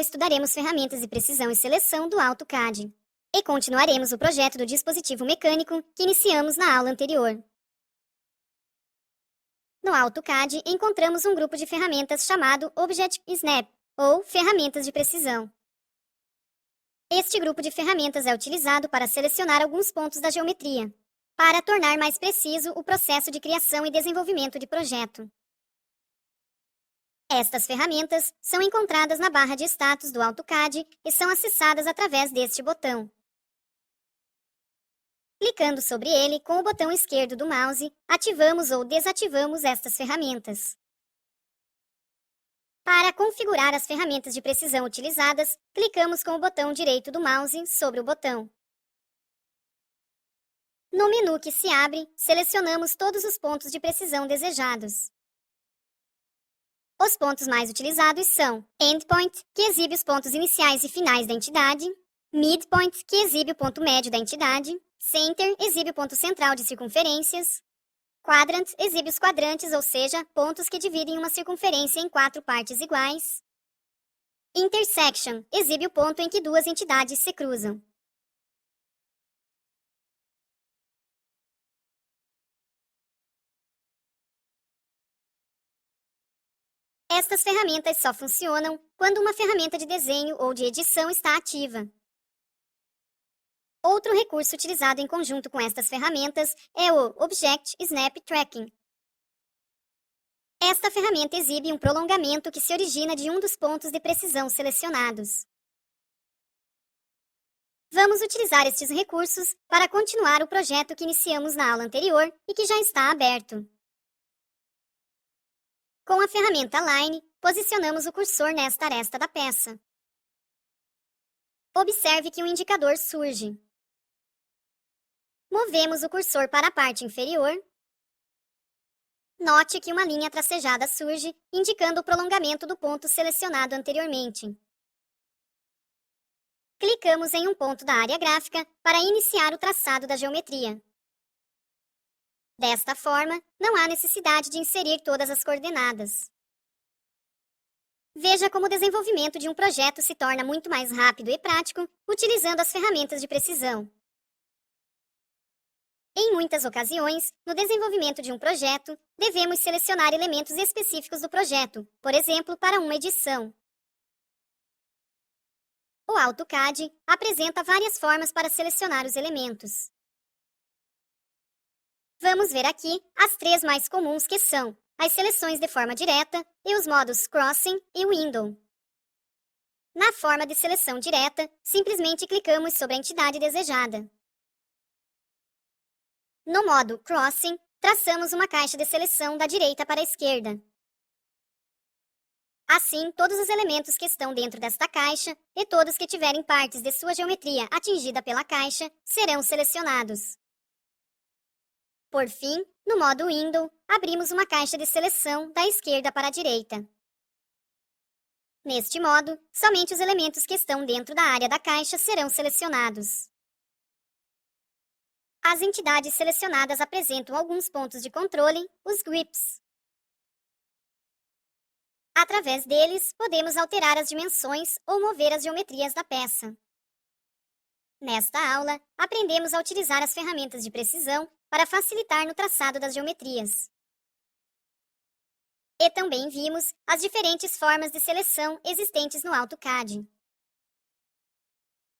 estudaremos ferramentas de precisão e seleção do AutoCAD. E continuaremos o projeto do dispositivo mecânico que iniciamos na aula anterior. No AutoCAD, encontramos um grupo de ferramentas chamado Object Snap, ou ferramentas de precisão. Este grupo de ferramentas é utilizado para selecionar alguns pontos da geometria, para tornar mais preciso o processo de criação e desenvolvimento de projeto. Estas ferramentas são encontradas na barra de status do AutoCAD e são acessadas através deste botão. Clicando sobre ele com o botão esquerdo do mouse, ativamos ou desativamos estas ferramentas. Para configurar as ferramentas de precisão utilizadas, clicamos com o botão direito do mouse sobre o botão. No menu que se abre, selecionamos todos os pontos de precisão desejados. Os pontos mais utilizados são Endpoint, que exibe os pontos iniciais e finais da entidade, Midpoint, que exibe o ponto médio da entidade, Center exibe o ponto central de circunferências, Quadrant exibe os quadrantes, ou seja, pontos que dividem uma circunferência em 4 partes iguais, Intersection exibe o ponto em que duas entidades se cruzam. Estas ferramentas só funcionam quando uma ferramenta de desenho ou de edição está ativa. Outro recurso utilizado em conjunto com estas ferramentas é o Object Snap Tracking. Esta ferramenta exibe um prolongamento que se origina de um dos pontos de precisão selecionados. Vamos utilizar estes recursos para continuar o projeto que iniciamos na aula anterior e que já está aberto. Com a ferramenta Line, posicionamos o cursor nesta aresta da peça. Observe que um indicador surge. Movemos o cursor para a parte inferior. Note que uma linha tracejada surge, indicando o prolongamento do ponto selecionado anteriormente. Clicamos em um ponto da área gráfica para iniciar o traçado da geometria. Desta forma, não há necessidade de inserir todas as coordenadas. Veja como o desenvolvimento de um projeto se torna muito mais rápido e prático utilizando as ferramentas de precisão. Em muitas ocasiões, no desenvolvimento de um projeto, devemos selecionar elementos específicos do projeto, por exemplo, para uma edição. O AutoCAD apresenta várias formas para selecionar os elementos. Vamos ver aqui as 3 mais comuns, que são as seleções de forma direta e os modos Crossing e Window. Na forma de seleção direta, simplesmente clicamos sobre a entidade desejada. No modo Crossing, traçamos uma caixa de seleção da direita para a esquerda. Assim, todos os elementos que estão dentro desta caixa e todos que tiverem partes de sua geometria atingida pela caixa serão selecionados. Por fim, no modo Window, abrimos uma caixa de seleção da esquerda para a direita. Neste modo, somente os elementos que estão dentro da área da caixa serão selecionados. As entidades selecionadas apresentam alguns pontos de controle, os grips. Através deles, podemos alterar as dimensões ou mover as geometrias da peça. Nesta aula, aprendemos a utilizar as ferramentas de precisão para facilitar no traçado das geometrias. E também vimos as diferentes formas de seleção existentes no AutoCAD.